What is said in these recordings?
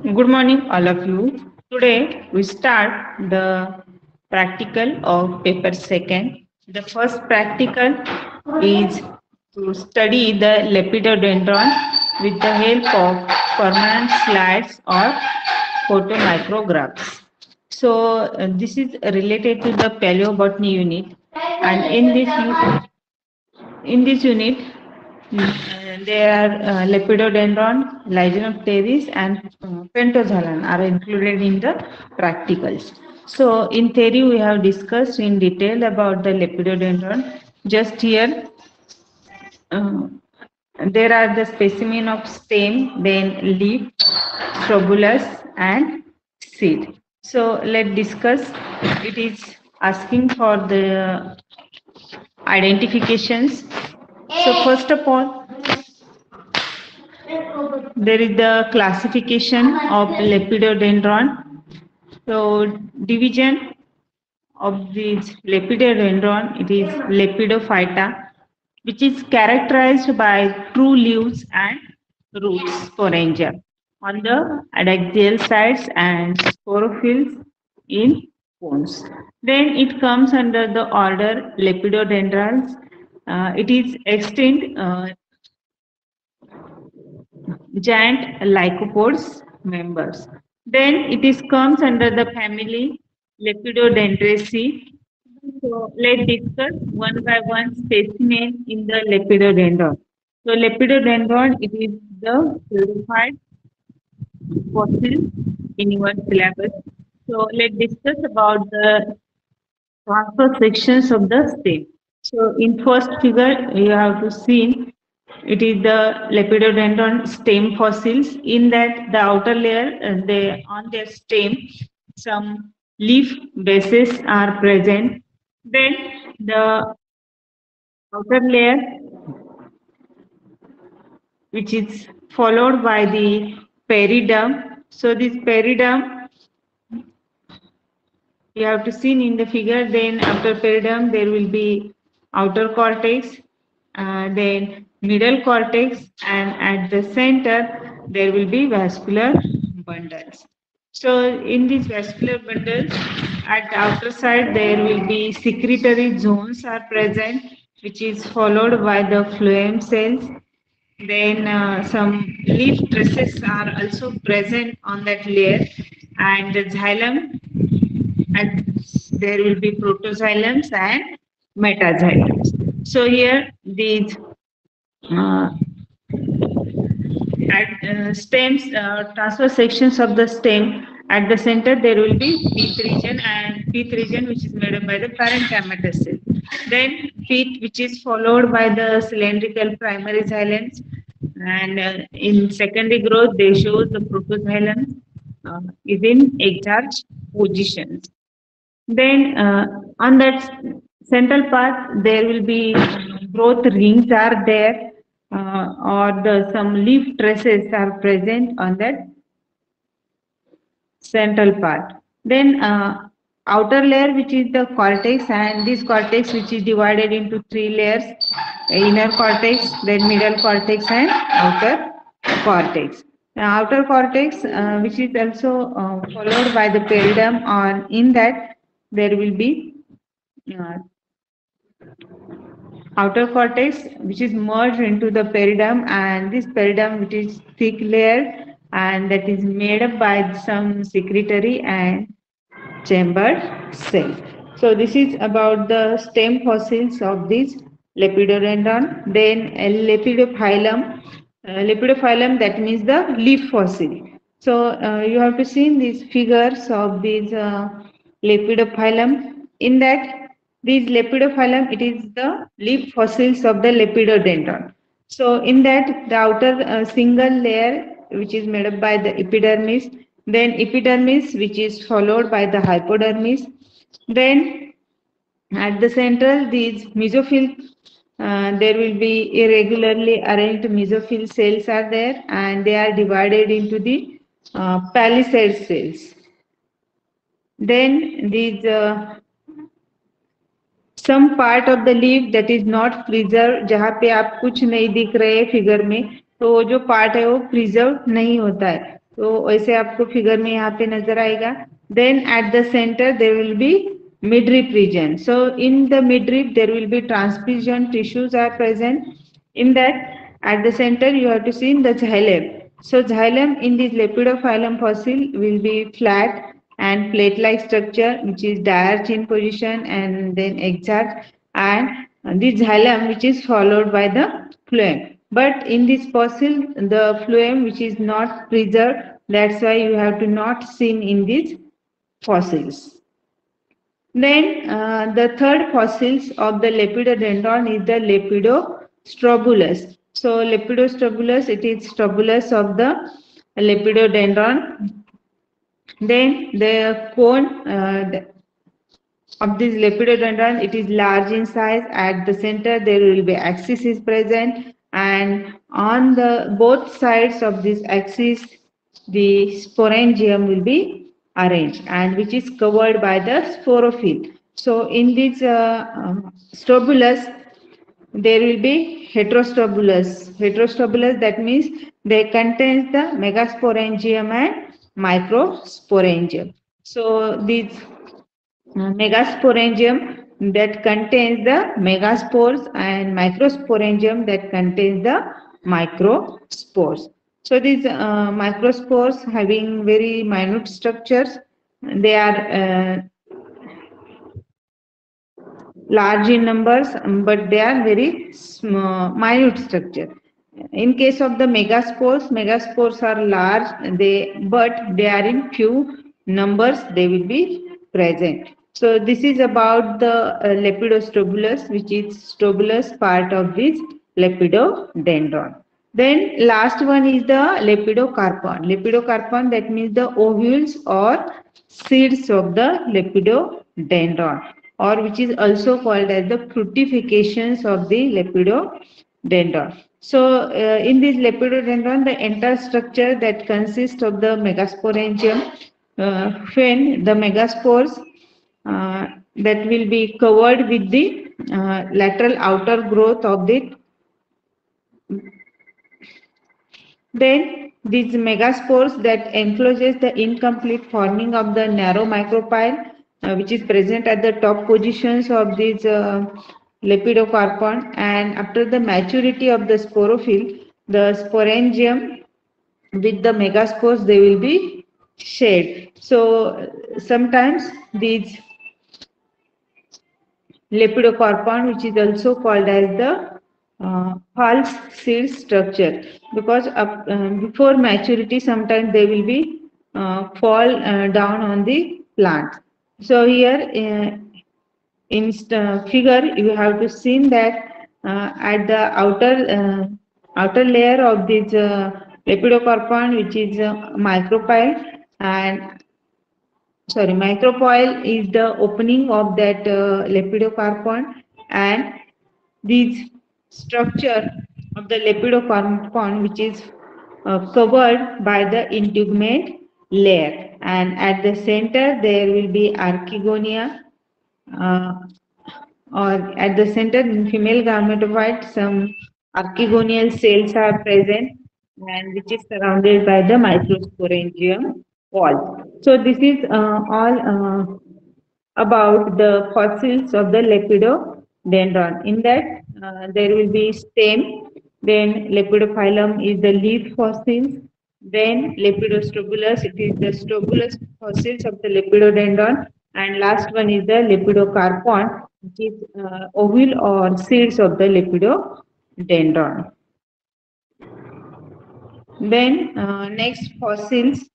Good morning, all of you. Today we start the practical of paper second. The first practical is to study the lepidodendron with the help of permanent slides or photomicrographs. This is related to the paleobotany unit, and in this unit, there are Lepidodendron, Lyginopteris, and Pentoxalan are included in the practicals. So, in theory, we have discussed in detail about the Lepidodendron. Just here, uh, there are the specimen of stem, then leaf, strobulus, and seed. So, let's discuss. It is asking for the identifications. So, first of all, there is the classification of lepidodendron. So division of this lepidodendron, it is lepidophyta, which is characterized by true leaves and roots sporangia on the adaxial sides and sporophylls in cones. Then it comes under the order Lepidodendrons. It is extinct giant lycopods members. Then it is comes under the family Lepidodendraceae. So let's discuss one by one specimen in the Lepidodendron. So Lepidodendron, it is the purified fossil in your syllabus. So let's discuss about the transfer sections of the stem. So in first figure, you have to see it is the lepidodendron stem fossils. In that, the outer layer, they on their stem, some leaf bases are present. Then the outer layer, which is followed by the periderm. So this periderm, you have to see in the figure. Then after periderm, there will be outer cortex, then middle cortex, and at the center there will be vascular bundles. So in these vascular bundles, at the outer side there will be secretory zones are present, which is followed by the phloem cells. Then some leaf traces are also present on that layer, and the xylem, and there will be protoxylems and metaxylems. So here these uh, stems, transverse sections of the stem. At the center there will be pith region, and pith region which is made up by the parenchymatous cell. Then pith, which is followed by the cylindrical primary xylems, and in secondary growth they show the protoxylem is in egg-charged positions. Then on that central part, there will be growth rings are there, or some leaf traces are present on that central part. Then outer layer, which is the cortex, and this cortex, which is divided into three layers: inner cortex, then middle cortex, and outer cortex. Outer cortex, which is also followed by the periderm, on in that there will be uh, outer cortex, which is merged into the periderm, and this periderm, which is thick layer, and that is made up by some secretory and chambered cell. So this is about the stem fossils of this lepidodendron. Then a lepidophyllum, lepidophyllum, that means the leaf fossil. So you have to see these figures of these lepidophyllum. In that, these lepidophyllum, it is the leaf fossils of the lepidodendron. So in that, the outer single layer, which is made up by the epidermis, then epidermis, which is followed by the hypodermis, then at the central, these mesophyll, there will be irregularly arranged mesophyll cells are there, and they are divided into the palisade cells. Then these some part of the leaf that is not preserved, जहाँ पे आप कुछ नहीं दिख रहे figure में, तो वो जो पार्ट है वो प्रिजर्व नहीं होता है. तो वैसे आपको फिगर में यहाँ पे नजर आएगा. Then at the center there will be midrib region. So in the midrib there will be transfusion tissues are present. In that, at the center you have to see in the xylem. So xylem in this lepidophyllum fossil will be flat and plate-like structure, which is diarch in position and then exarch, and this xylem which is followed by the phloem. But in this fossil, the phloem which is not preserved, that's why you have to not seen in these fossils. Then the third fossils of the lepidodendron is the lepidostrobulus. So lepidostrobulus, it is strobulus of the lepidodendron. Then the cone of this lepidodendron, it is large in size. At the center there will be axis is present, and on the both sides of this axis the sporangium will be arranged, and which is covered by the sporophyll. So in this strobulus there will be heterostrobulus. Heterostrobulus, that means they contains the megasporangium and microsporangium. So these megasporangium that contains the megaspores and microsporangium that contains the microspores. So these microspores having very minute structures, they are large in numbers, but they are very small, minute structure. In case of the megaspores, megaspores are large, but they are in few numbers, they will be present. So this is about the lepidostrobulus, which is strobulus part of this lepidodendron. Then last one is the lepidocarpon. Lepidocarpon, that means the ovules or seeds of the lepidodendron, or which is also called as the fructifications of the lepidodendron. So in this lepidodendron, the entire structure that consists of the megasporangium, when the megaspores that will be covered with the lateral outer growth of the. Then these megaspores that encloses the incomplete forming of the narrow micropyle, which is present at the top positions of these lepidocarpon, and after the maturity of the sporophyll, the sporangium with the megaspores, they will be shed. So sometimes these lepidocarpon, which is also called as the false seed structure, because before maturity sometimes they will be fall down on the plant. So here in figure you have to see that at the outer layer of this lepidocarpon, which is micropyle, and micropyle is the opening of that lepidocarpon, and this structure of the lepidocarpon, which is covered by the integument layer, and at the center there will be archegonia, uh, or at the center in female gametophyte some archegonial cells are present, and which is surrounded by the microsporangium wall. So this is all about the fossils of the lepidodendron. In that, there will be stem, then lepidophyllum is the leaf fossils, then lepidostrobulus, it is the strobulus fossils of the lepidodendron, and last one is the lepidocarpon, which is ovule or seeds of the lepidodendron. Then next fossils.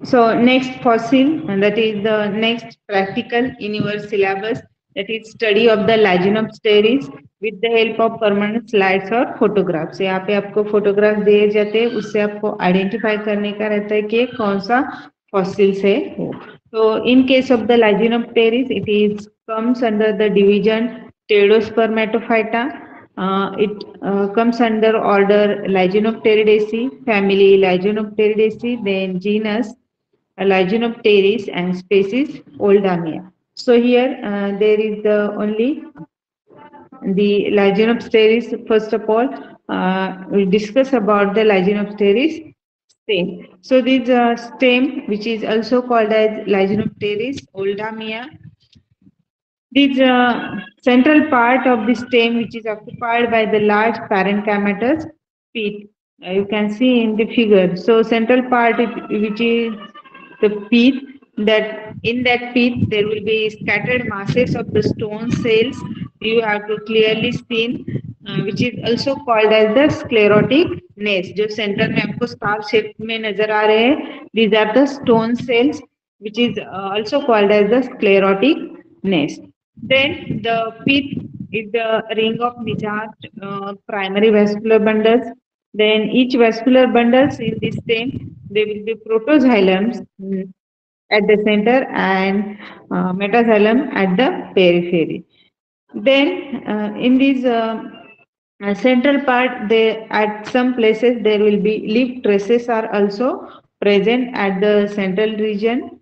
So next fossil, and that is the next practical in your syllabus, that is study of the Laginopteris with the help of permanent slides or photographs. यहाँ पे आपको photographs दिए जाते हैं, उससे आपको identify करने का रहता है कि कौन सा fossils है वो. So in case of the Laginopteris, it is comes under the division Pteridospermatophyta. It comes under order Laginopteridaceae, family Laginopteridaceae, then genus Laginopteris, and species Oldamia. So here there is the only the Laginopteris. First of all, we discuss about the Laginopteris stem. So this stem, which is also called as Laginopteris oldamia, this central part of the stem, which is occupied by the large parenchymatous pith. You can see in the figure. So central part, which is the pith, that in that pith there will be scattered masses of the stone cells. You have to clearly see, which is also called as the sclerotic nest. जो centre में आपको star shape में नजर आ रहे हैं, these are the stone cells, which is also called as the sclerotic nest. Then the pith is the ring of Nijat primary vascular bundles. Then each vascular bundles in this stem, they will be protoxylems at the center and metaxylem at the periphery. Then in this central part, they at some places there will be leaf traces are also present at the central region.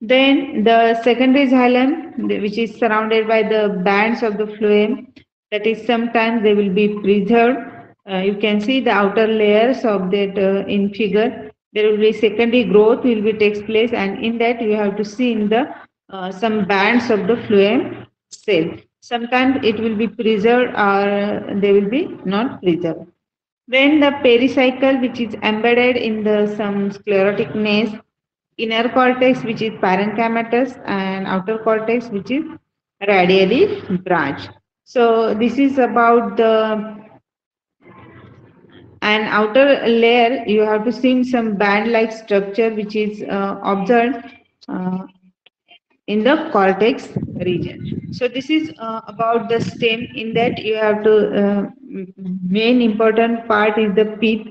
Then the secondary xylem, which is surrounded by the bands of the phloem, that is sometimes they will be preserved. You can see the outer layers of that in figure. There will be secondary growth will be takes place, and in that you have to see in the some bands of the phloem cell. Sometimes it will be preserved or they will be not preserved. Then the pericycle, which is embedded in the some sclerotic nest, inner cortex, which is parenchymatous, and outer cortex, which is radially branched. So this is about the an outer layer. You have to see some band-like structure, which is observed uh, in the cortex region. So this is about the stem. In that you have to main important part is the pith.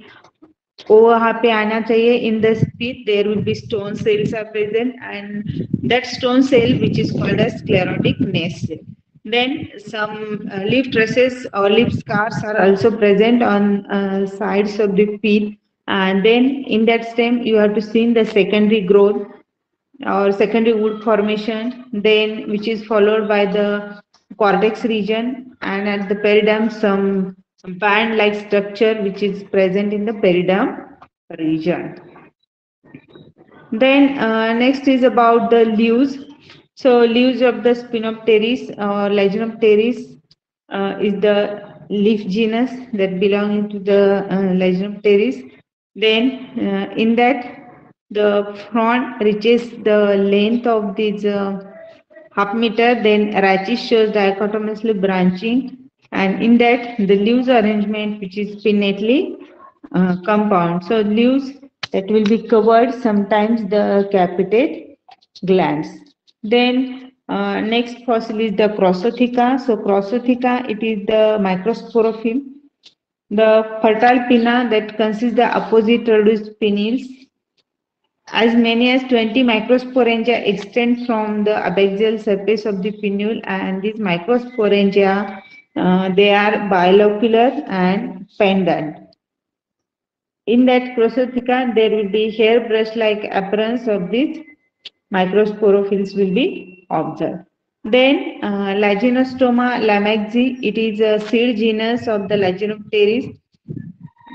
वो वहाँ पे आना चाहिए. In the pith there will be stone cells are present, and that stone cell which is called as sclerotic nest cell. Then some leaf traces or leaf scars are also present on sides of the pith, and then in that stem you have to see the secondary growth or secondary wood formation, then which is followed by the cortex region, and at the periderm some band like structure which is present in the periderm region. Then next is about the leaves. So leaves of the Spinopteris or Laginopteris is the leaf genus that belong to the Laginopteris. Then in that the frond reaches the length of this half meter. Then rachis shows dichotomously branching, and in that the leaves arrangement which is pinnately compound. So leaves that will be covered sometimes the capitate glands. Then next fossil is the Crossotheca. So Crossotheca, it is the microsporophyll. The fertile pinna that consists the opposite reduced pinnils. As many as 20 microsporangia extend from the abaxial surface of the pinnule, and these microsporangia they are bilocular and pendant. In that Crossotheca, there will be hairbrush-like appearance of these microsporophylls will be observed. Then Laginostoma lamaxi, it is a seed genus of the Laginopteris.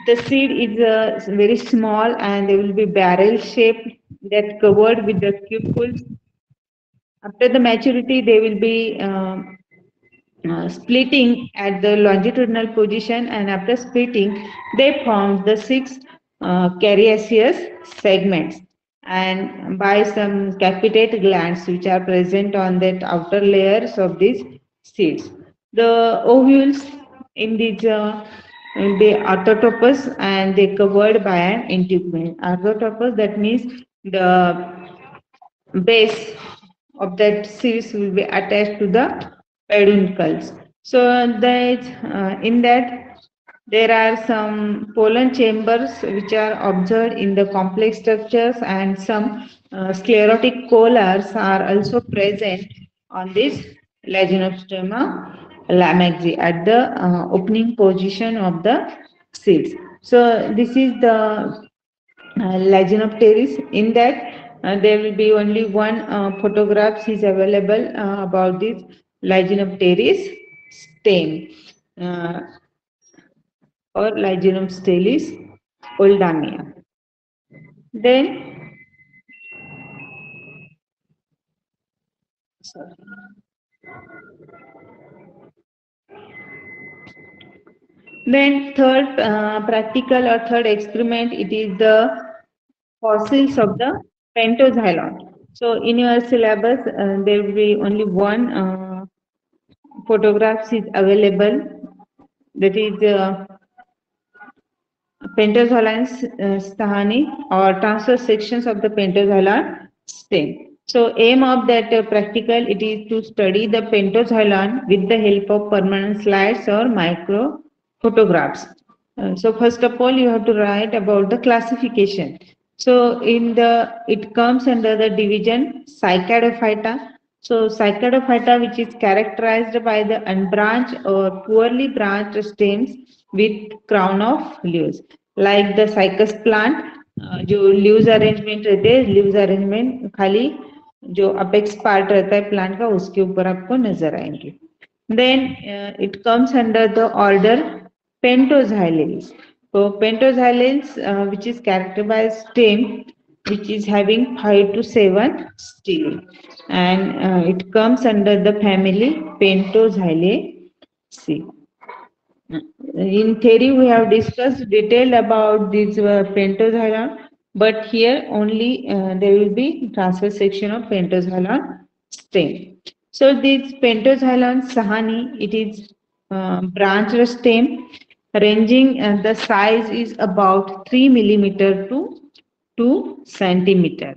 The seed is very small and they will be barrel shaped that covered with the cupules. After the maturity, they will be splitting at the longitudinal position, and after splitting, they form the six cariaceous segments and by some capitate glands which are present on that outer layers of these seeds. The ovules in these will be orthotopous and they covered by an integument. Orthotopous, that means the base of that seeds will be attached to the peduncles. So that in that there are some pollen chambers which are observed in the complex structures, and some sclerotic collars are also present on this Laginostoma lamaxi at the opening position of the seeds. So this is the Laginopteris. In that there will be only one photograph is available about this Laginopteris stem or Lygenum stalis oldania. Then, sorry. Then third practical or third experiment, it is the fossils of the pentoxylon. So in your syllabus, there will be only one photograph is available. That is pentoxylon stahani or transverse sections of the pentoxylon stem. So aim of that practical, it is to study the pentoxylon with the help of permanent slides or micro photographs. So first of all, you have to write about the classification. So it comes under the division Cycadophyta. So Cycadophyta, which is characterized by the unbranched or poorly branched stems with crown of leaves, like the cycas plant. जो leaves arrangement रहते हैं, leaves arrangement खाली जो apex part रहता है plant का उसके ऊपर आपको नजर आएंगे. Then it comes under the order Pentoxylales. So Pentoxylales, which is characterized by stem, which is having 5 to 7 stele, and it comes under the family Pentoxylaceae. In theory, we have discussed detailed about this pentoxylon, but here only there will be transverse section of pentoxylon stem. So this pentoxylon sahani, it is branched stem ranging, the size is about 3 millimeter to 2 centimeter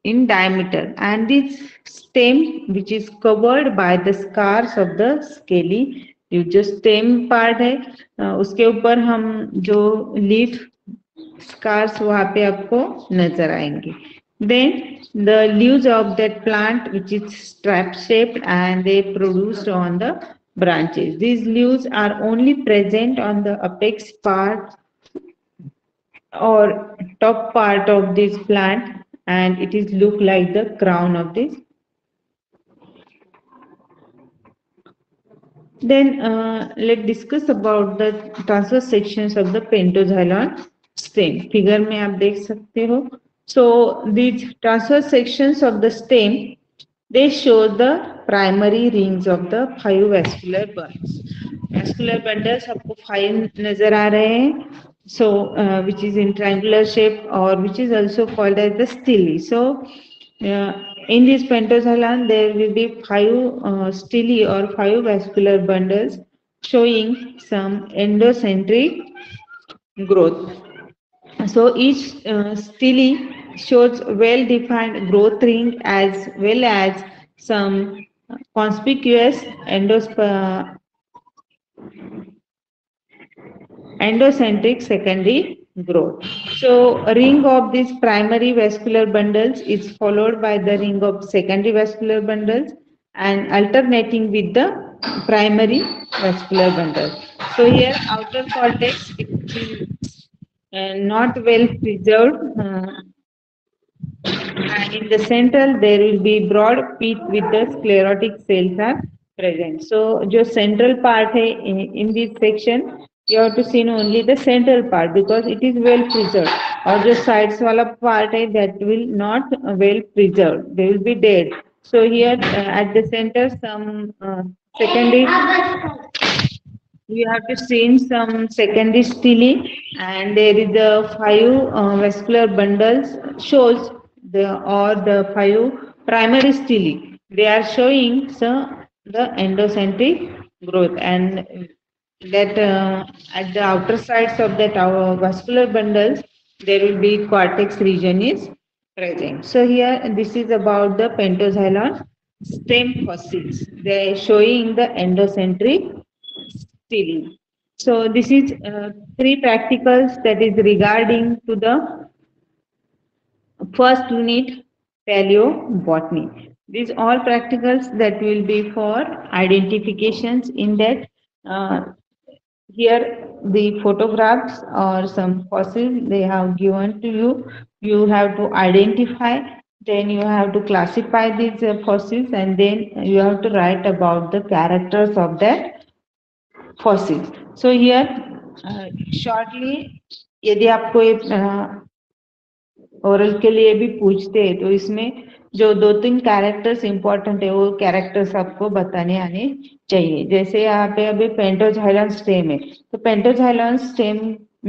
in diameter, and this stem which is covered by the scars of the scaly, जो stem part है उसके ऊपर हम जो leaf scars वहां पे आपको नजर आएंगे. Then the leaves of that plant which is strap shaped and they produced on the branches. These leaves are only present on the apex part or top part of this plant, and it is look like the crown of this. Then let's discuss about the transverse sections of the pentoxylon stem. Figure में आप देख सकते हो. So these transverse sections of the stem, they show the primary rings of the 5 vascular bundles. Vascular bundles आपको 5 नजर आ रहे हैं. So which is in triangular shape or which is also called as the stele. So in this pentoxylon, there will be 5 stele or 5 vascular bundles showing some endocentric growth. So each stele shows well-defined growth ring as well as some conspicuous endocentric secondary growth. So a ring of these primary vascular bundles is followed by the ring of secondary vascular bundles and alternating with the primary vascular bundle. So here outer cortex is not well preserved, and in the central there will be broad pith with the sclerotic cells are present. So जो central part है in this section, you have to see only the central part because it is well preserved. और जो sides वाला part है that will not well preserved, they will be dead. So here at the center some secondary, you have to see some secondary stele, and there is the 5 vascular bundles shows the 5 primary stele. They are showing the endocentric growth, and that at the outer sides of that vascular bundles there will be cortex region is present. So here this is about the pentoxylon stem fossils. They are showing the endocentric stele. So this is 3 practicals that is regarding to the first unit paleobotany. These all practicals that will be for identifications. In that here the photographs or some fossils they have given to you. You have to identify Then you have to classify these fossils, and then you have to write about the characters of that fossils. So here shortly, यदि आपको ये oral के लिए भी पूछते हैं तो इसमें जो दो तीन कैरेक्टर्स इंपॉर्टेंट है वो कैरेक्टर्स आपको बताने आने चाहिए. जैसे यहाँ पे अभी पेंटोजाइलम स्टेम है, तो पेंटोजाइलम स्टेम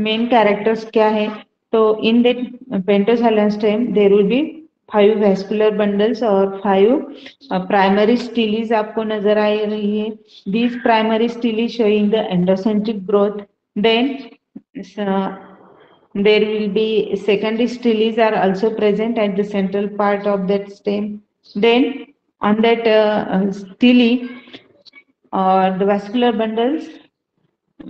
मेन कैरेक्टर्स क्या है? तो in that pentoxylon stem there will be 5 vascular bundles और 5 प्राइमरी स्टिलीज आपको नजर आ रही है. These primary stele showing the endocentric growth. Then there will be secondary stelees are also present at the central part of that stem. Then on that stele or the vascular bundles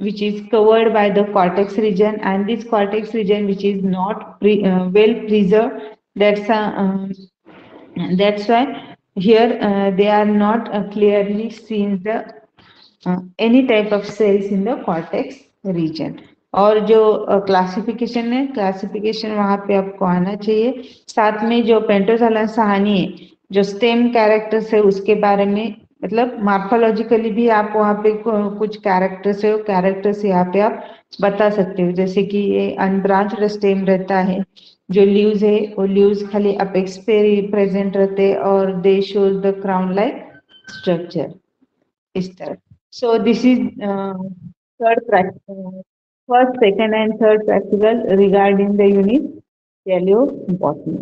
which is covered by the cortex region, and this cortex region which is not well preserved, that's why here they are not clearly seen the any type of cells in the cortex region. और जो classification है, classification वहां पे आपको आना चाहिए. साथ में जो पेंटोजाइलम साहनी है, जो स्टेम कैरेक्टर्स है उसके बारे में, मतलब मार्फोलॉजिकली भी आप वहाँ पे कुछ कैरेक्टर्स है, वो कैरेक्टर्स यहाँ पे आप बता सकते हो. जैसे कि ये अनब्रांच्ड स्टेम रहता है, जो लीव्स है वो लीव्स खाली अपेक्स पे प्रेजेंट रहते हैं और दे show the crown like structure इस तरह. So this is third practical, first, second, and third practical regarding the unit paleobotany.